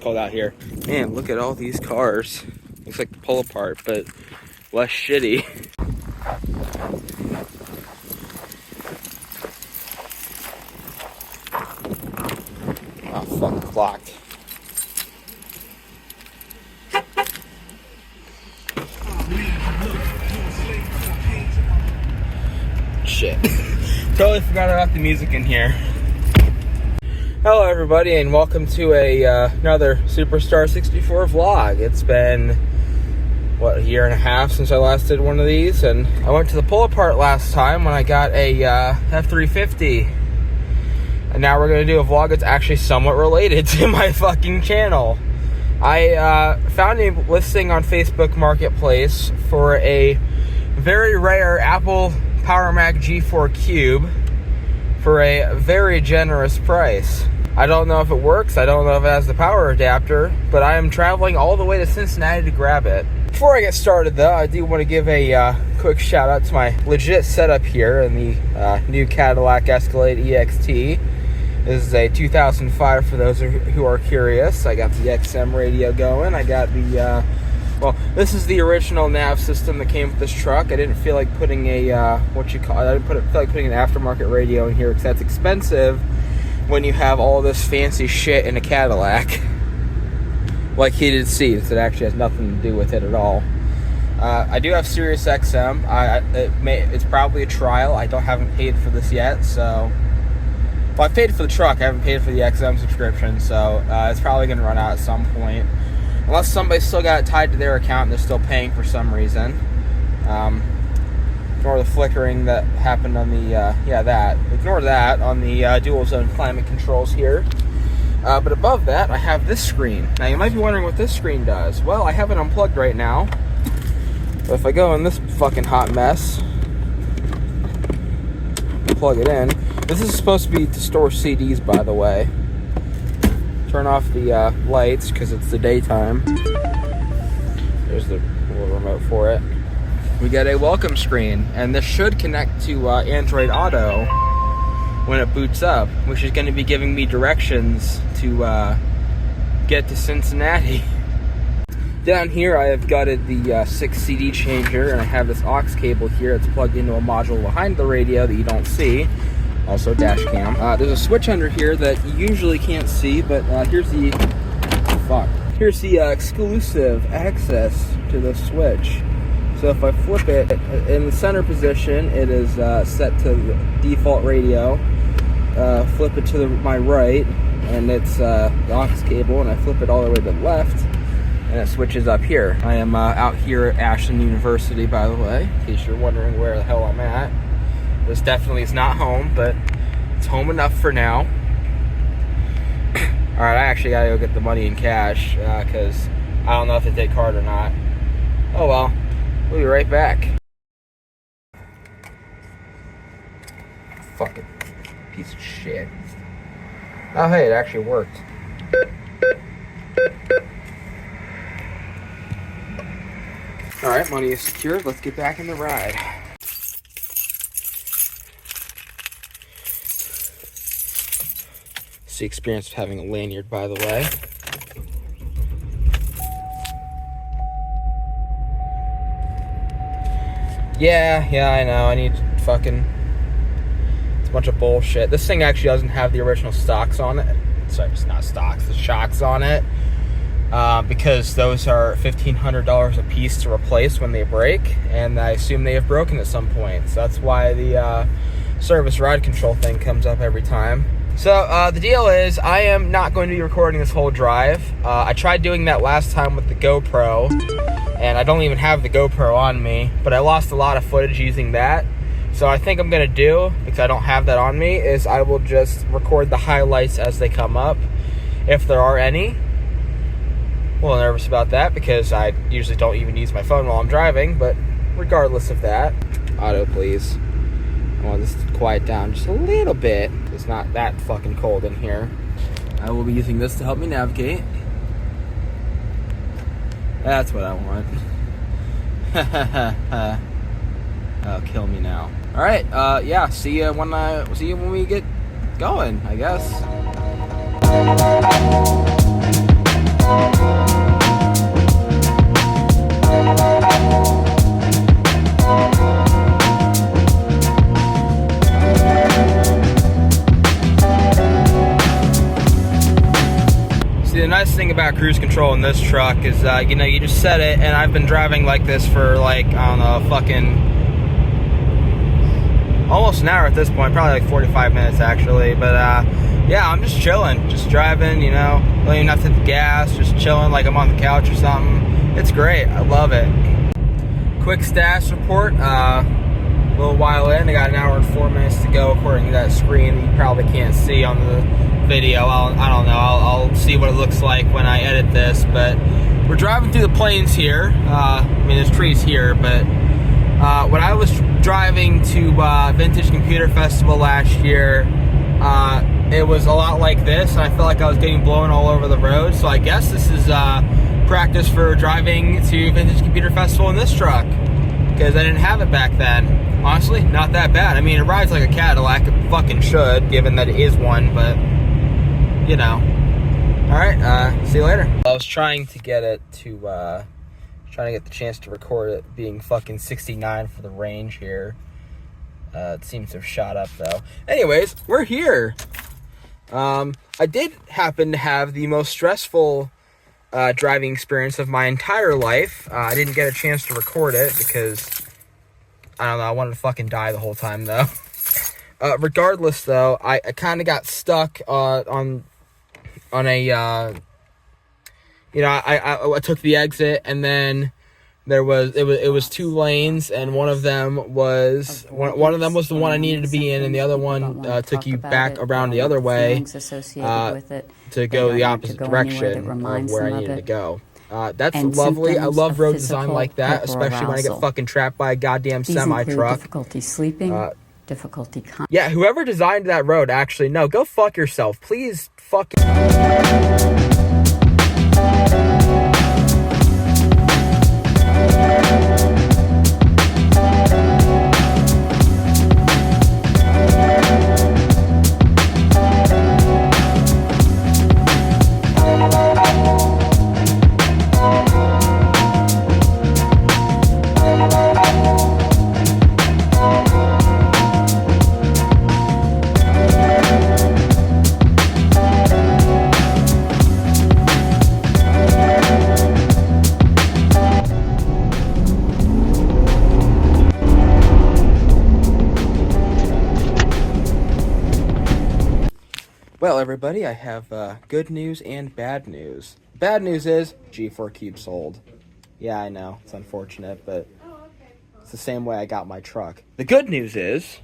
cold out here. Man, look at all these cars. Looks like the pull apart, but less shitty. Oh, fuck, it's locked. Shit. Totally forgot about the music in here. Hello everybody, and welcome to another Superstar 64 vlog. It's been, what, a year and a half since I last did one of these, and I went to the pull apart last time when I got a F350. And now we're going to do a vlog that's actually somewhat related to my fucking channel. I found a listing on Facebook Marketplace for a very rare Apple Power Mac G4 Cube for a very generous price. I don't know if it works, I don't know if it has the power adapter, but I am traveling all the way to Cincinnati to grab it. Before I get started though, I do want to give a quick shout out to my legit setup here in the new Cadillac Escalade EXT. This is a 2005 for those who are curious. I got the XM radio going. I got the, well, this is the original nav system that came with this truck. I didn't feel like putting a, I didn't feel like putting an aftermarket radio in here because that's expensive when you have all this fancy shit in a Cadillac. Like heated seats, it actually has nothing to do with it at all. I do have Sirius XM. It's probably a trial. I haven't paid for this yet, so... Well, I paid for the truck. I haven't paid for the XM subscription, so it's probably going to run out at some point. Unless somebody's still got it tied to their account and they're still paying for some reason. Ignore the flickering that happened on the, ignore that on the dual zone climate controls here. But above that, I have this screen. Now, you might be wondering what this screen does. Well, I have it unplugged right now. But if I go in this fucking hot mess, plug it in. This is supposed to be to store CDs, by the way. Turn off the lights because it's the daytime. There's the little remote for it. We got a welcome screen, and this should connect to Android Auto when it boots up, which is going to be giving me directions to get to Cincinnati. Down here, I have gutted the 6 CD changer, and I have this aux cable here. It's plugged into a module behind the radio that you don't see. Also dash cam. There's a switch under here that you usually can't see, but here's the exclusive access to the switch. So if I flip it in the center position, it is set to the default radio. Flip it to my right, and it's the aux cable, and I flip it all the way to the left, and it switches up here. I am out here at Ashland University, by the way, in case you're wondering where the hell I'm at. This definitely is not home, but it's home enough for now. Alright, I actually gotta go get the money in cash, because I don't know if they take card or not. Oh well, we'll be right back. Fucking piece of shit. Oh hey, it actually worked. Alright, money is secured. Let's get back in the ride. It's the experience of having a lanyard, by the way. Yeah, I know. I need fucking... It's a bunch of bullshit. This thing actually doesn't have the original stocks on it. Sorry, it's not stocks. The shocks on it. Because those are $1,500 a piece to replace when they break. And I assume they have broken at some point. So that's why the service ride control thing comes up every time. So, the deal is, I am not going to be recording this whole drive. I tried doing that last time with the GoPro, and I don't even have the GoPro on me, but I lost a lot of footage using that. So I think I'm going to do, because I don't have that on me, is I will just record the highlights as they come up, if there are any. I'm a little nervous about that, because I usually don't even use my phone while I'm driving, but regardless of that, auto please. I want this to quiet down just a little bit. It's not that fucking cold in here. I will be using this to help me navigate. That's what I want. Oh, kill me now. All right. Yeah. See you when we get going, I guess. about cruise control in this truck is, you know, you just set it, and I've been driving like this for like, I don't know, fucking almost an hour at this point, probably like 45 minutes actually, but yeah, I'm just chilling, just driving, you know, don't even have to hit the gas, just chilling like I'm on the couch or something. It's great, I love it. Quick status report, a little while in, I got an hour and 4 minutes to go according to that screen that you probably can't see on the video. I don't know, I'll see what it looks like when I edit this, but we're driving through the plains here. I mean, there's trees here, but when I was driving to Vintage Computer Festival last year, it was a lot like this, and I felt like I was getting blown all over the road, so I guess this is practice for driving to Vintage Computer Festival in this truck, because I didn't have it back then. Honestly, not that bad. I mean, it rides like a Cadillac, it fucking should, given that it is one, but, you know. Alright, see you later. I was trying to get it to, trying to get the chance to record it being fucking 69 for the range here. It seems to have shot up, though. Anyways, we're here. I did happen to have the most stressful driving experience of my entire life. I didn't get a chance to record it because, I don't know, I wanted to fucking die the whole time, though. Regardless, though, I kind of got stuck on a, you know, I took the exit, and then it was two lanes, and one of them was the one I needed to be in, and the other one took you back around the other way to go the opposite direction of where I needed to go. That's lovely. I love road design like that, especially when I get fucking trapped by a goddamn semi-truck. Difficulty sleeping, difficulty. Yeah, whoever designed that road, actually, no, go fuck yourself. Please fucking... Well, everybody, I have good news and bad news. Bad news is G4 Cube sold. Yeah, I know, it's unfortunate, but it's the same way I got my truck. The good news is...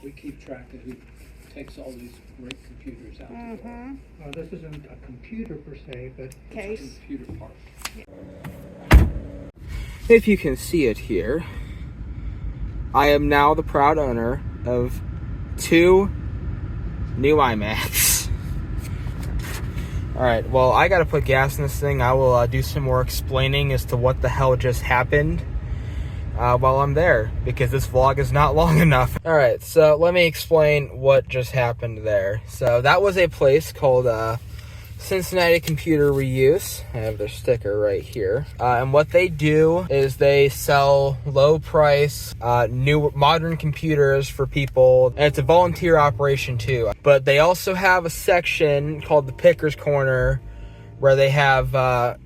we keep track of who takes all these great computers out the door. This isn't a computer per se, but it's a computer part. If you can see it here, I am now the proud owner of 2 new iMacs. Alright, well, I gotta put gas in this thing. I will do some more explaining as to what the hell just happened while I'm there, because this vlog is not long enough. Alright, so let me explain what just happened there. So that was a place called Cincinnati Computer Reuse. I have their sticker right here. And what they do is they sell low price, new modern computers for people. And it's a volunteer operation too. But they also have a section called the Picker's Corner where they have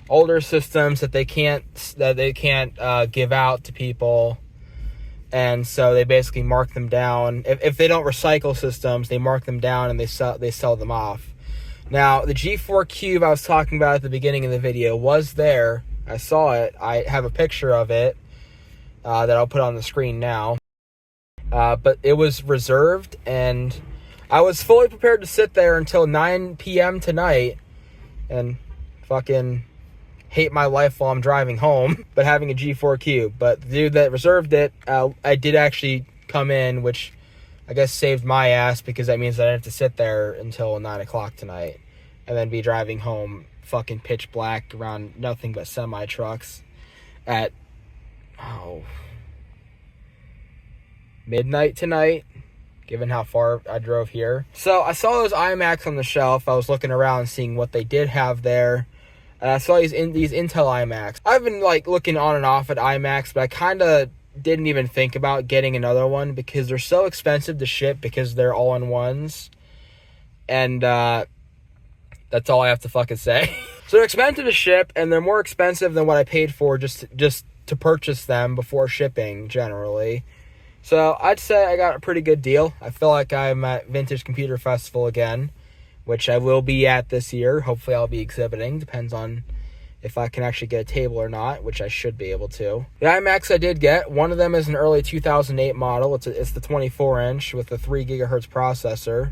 older systems that they can't give out to people. And so they basically mark them down. If they don't recycle systems, they mark them down and they sell them off. Now, the G4 Cube I was talking about at the beginning of the video was there. I saw it. I have a picture of it that I'll put on the screen now. But it was reserved, and I was fully prepared to sit there until 9 p.m. tonight and fucking hate my life while I'm driving home, but having a G4 Cube. But the dude that reserved it, I did actually come in, which I guess saved my ass, because that means that I have to sit there until 9 o'clock tonight and then be driving home fucking pitch black around nothing but semi-trucks at, midnight tonight, given how far I drove here. So I saw those iMacs on the shelf. I was looking around seeing what they did have there. And I saw these Intel iMacs. I've been like looking on and off at iMacs, but I kind of didn't even think about getting another one because they're so expensive to ship because they're all-in-ones. And that's all I have to fucking say. So they're expensive to ship, and they're more expensive than what I paid for just to purchase them before shipping, generally. So I'd say I got a pretty good deal. I feel like I'm at Vintage Computer Festival again, which I will be at this year. Hopefully I'll be exhibiting. Depends on if I can actually get a table or not, which I should be able to. The iMacs I did get, one of them is an early 2008 model. It's the 24-inch with a 3 gigahertz processor.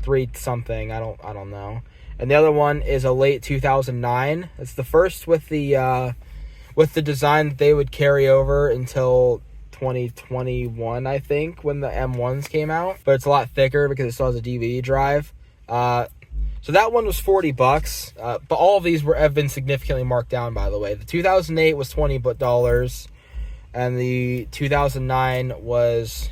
3 something, I don't know. And the other one is a late 2009. It's the first with the design that they would carry over until 2021, I think, when the M1s came out. But it's a lot thicker because it still has a DVD drive. So that one was $40, but all of these have been significantly marked down, by the way. The 2008 was $20, and the 2009 was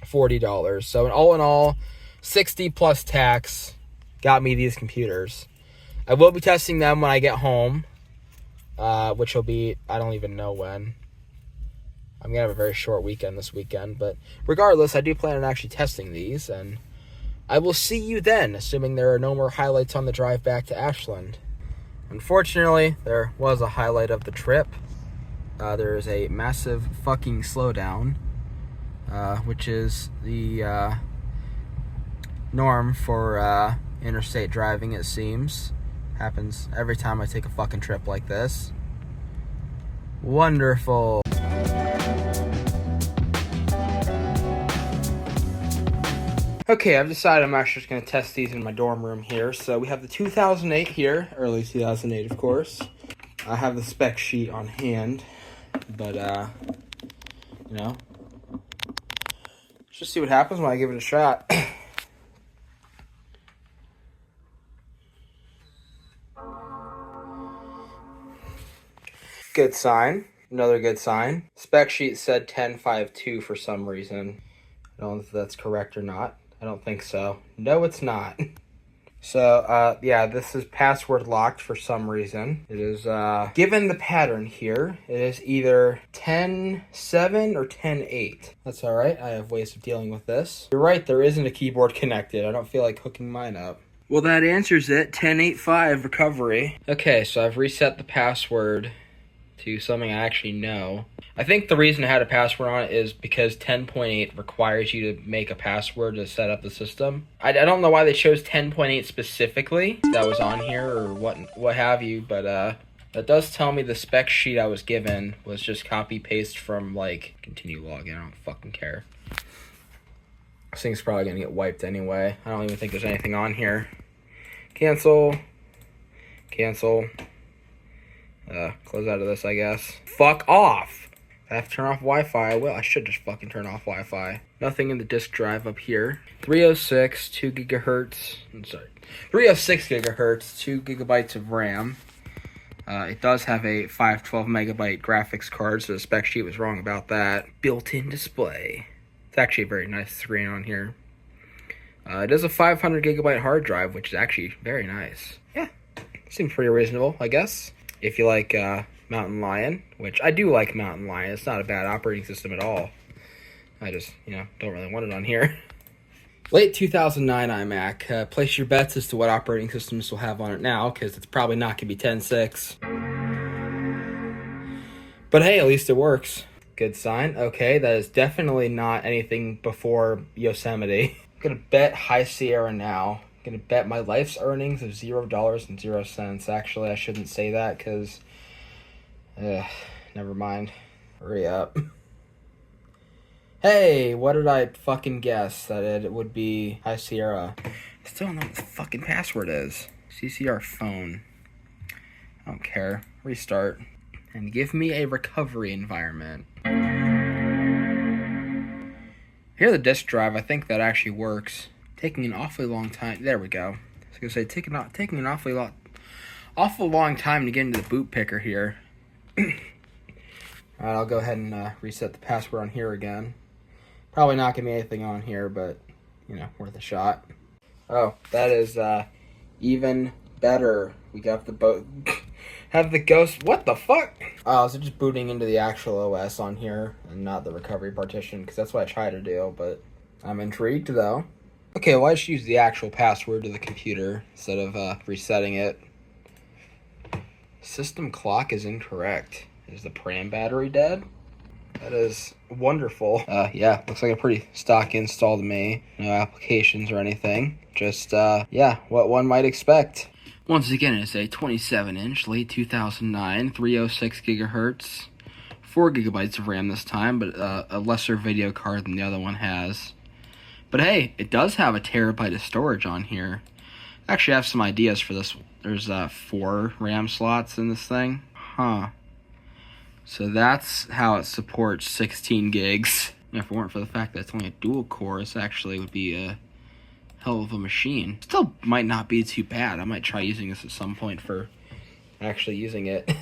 $40. So all in all, 60 plus tax got me these computers. I will be testing them when I get home, which will be, I don't even know when. I'm going to have a very short weekend this weekend, but regardless, I do plan on actually testing these, and I will see you then, assuming there are no more highlights on the drive back to Ashland. Unfortunately, there was a highlight of the trip. There is a massive fucking slowdown, which is the norm for interstate driving, it seems. Happens every time I take a fucking trip like this. Wonderful. Okay, I've decided I'm actually just going to test these in my dorm room here. So we have the 2008 here, early 2008, of course. I have the spec sheet on hand, but, you know, let's just see what happens when I give it a shot. Good sign. Another good sign. Spec sheet said 10.5.2 for some reason. I don't know if that's correct or not. I don't think so. No, it's not. So, yeah, this is password locked for some reason. It is, given the pattern here, it is either 10.7 or 10.8. That's alright, I have ways of dealing with this. You're right, there isn't a keyboard connected. I don't feel like hooking mine up. Well, that answers it. 10.8.5 recovery. Okay, so I've reset the password to something I actually know. I think the reason I had a password on it is because 10.8 requires you to make a password to set up the system. I don't know why they chose 10.8 specifically. That was on here or what have you, but that does tell me the spec sheet I was given was just copy paste from like continue login. I don't fucking care. This thing's probably gonna get wiped anyway. I don't even think there's anything on here. Cancel. Cancel. Close out of this, I guess. Fuck off! If I have to turn off Wi-Fi, I will. I should just fucking turn off Wi-Fi. Nothing in the disk drive up here. 306, 2 gigahertz. I'm sorry. 306 gigahertz, 2 gigabytes of RAM. It does have a 512 megabyte graphics card, so the spec sheet was wrong about that. Built-in display. It's actually a very nice screen on here. It is a 500 gigabyte hard drive, which is actually very nice. Yeah, seems pretty reasonable, I guess. If you like Mountain Lion, which I do like Mountain Lion. It's not a bad operating system at all. I just, don't really want it on here. Late 2009 iMac. Place your bets as to what operating system this will have on it now, because it's probably not going to be 10.6. But hey, at least it works. Good sign. Okay, that is definitely not anything before Yosemite. I'm going to bet High Sierra now. I'm going to bet my life's earnings of $0.00. Actually, I shouldn't say that because... never mind. Hurry up. Hey, what did I fucking guess? That it would be High Sierra. I still don't know what the fucking password is. CCR phone. I don't care. Restart. And give me a recovery environment. Here, the disk drive, I think that actually works. Taking an awfully long time. There we go. I was gonna say taking an awful long time to get into the boot picker here. Alright, I'll go ahead and reset the password on here again. Probably not gonna be anything on here, but worth a shot. Oh, that is even better. We got the have the ghost. What the fuck? Oh, so just booting into the actual OS on here and not the recovery partition, because that's what I try to do, but I'm intrigued though. Okay, well, I just use the actual password to the computer instead of resetting it. System clock is incorrect. Is the pram battery dead? That is wonderful. Yeah, looks like a pretty stock install to me. No applications or anything. Just, yeah, what one might expect. Once again, it's a 27-inch, late 2009, 306 gigahertz, 4 gigabytes of RAM this time, but a lesser video card than the other one has. But hey, it does have a terabyte of storage on here. Actually, I have some ideas for this. There's 4 RAM slots in this thing. Huh. So that's how it supports 16 gigs. If it weren't for the fact that it's only a dual core, this actually would be a hell of a machine. Still might not be too bad. I might try using this at some point for actually using it.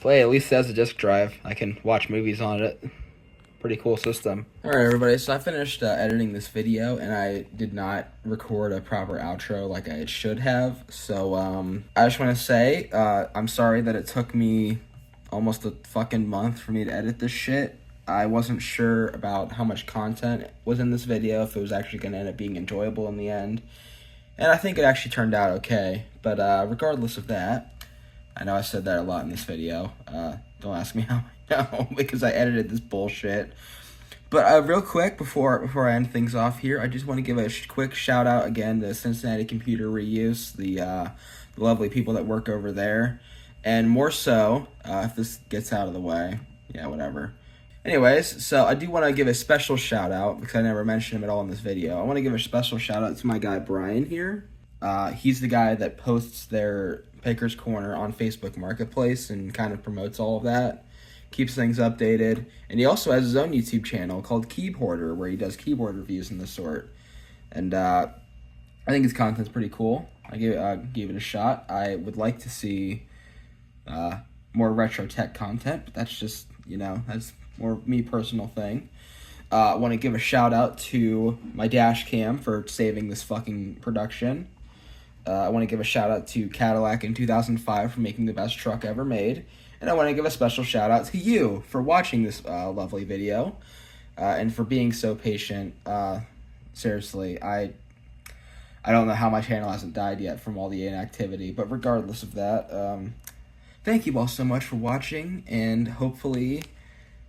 Play, at least as a disk drive. I can watch movies on it. Pretty cool system. Alright everybody, so I finished editing this video and I did not record a proper outro like I should have. So I just want to say I'm sorry that it took me almost a fucking month for me to edit this shit. I wasn't sure about how much content was in this video, if it was actually going to end up being enjoyable in the end. And I think it actually turned out okay. But regardless of that, I know I said that a lot in this video. Don't ask me how I know, because I edited this bullshit. But real quick, before I end things off here, I just want to give a quick shout out again to Cincinnati Computer Reuse, the lovely people that work over there. And more so, if this gets out of the way, yeah, whatever. Anyways, so I do want to give a special shout out, because I never mentioned him at all in this video. I want to give a special shout out to my guy Brian here. He's the guy that posts their Pickers Corner on Facebook Marketplace and kind of promotes all of that, keeps things updated. And he also has his own YouTube channel called Keyboarder, where he does keyboard reviews and the sort. And I think his content's pretty cool. I gave it a shot. I would like to see more retro tech content, but that's just, that's more me personal thing. I want to give a shout out to my dash cam for saving this fucking production. I want to give a shout out to Cadillac in 2005 for making the best truck ever made. And I want to give a special shout out to you for watching this lovely video and for being so patient. Seriously, I don't know how my channel hasn't died yet from all the inactivity, but regardless of that, thank you all so much for watching, and hopefully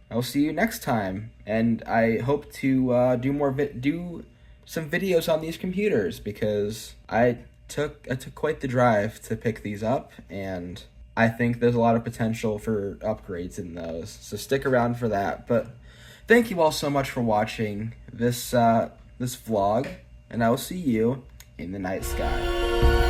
I'll see you next time. And I hope to do some videos on these computers, because I took quite the drive to pick these up, and I think there's a lot of potential for upgrades in those. So stick around for that. But thank you all so much for watching this vlog, and I will see you in the night sky.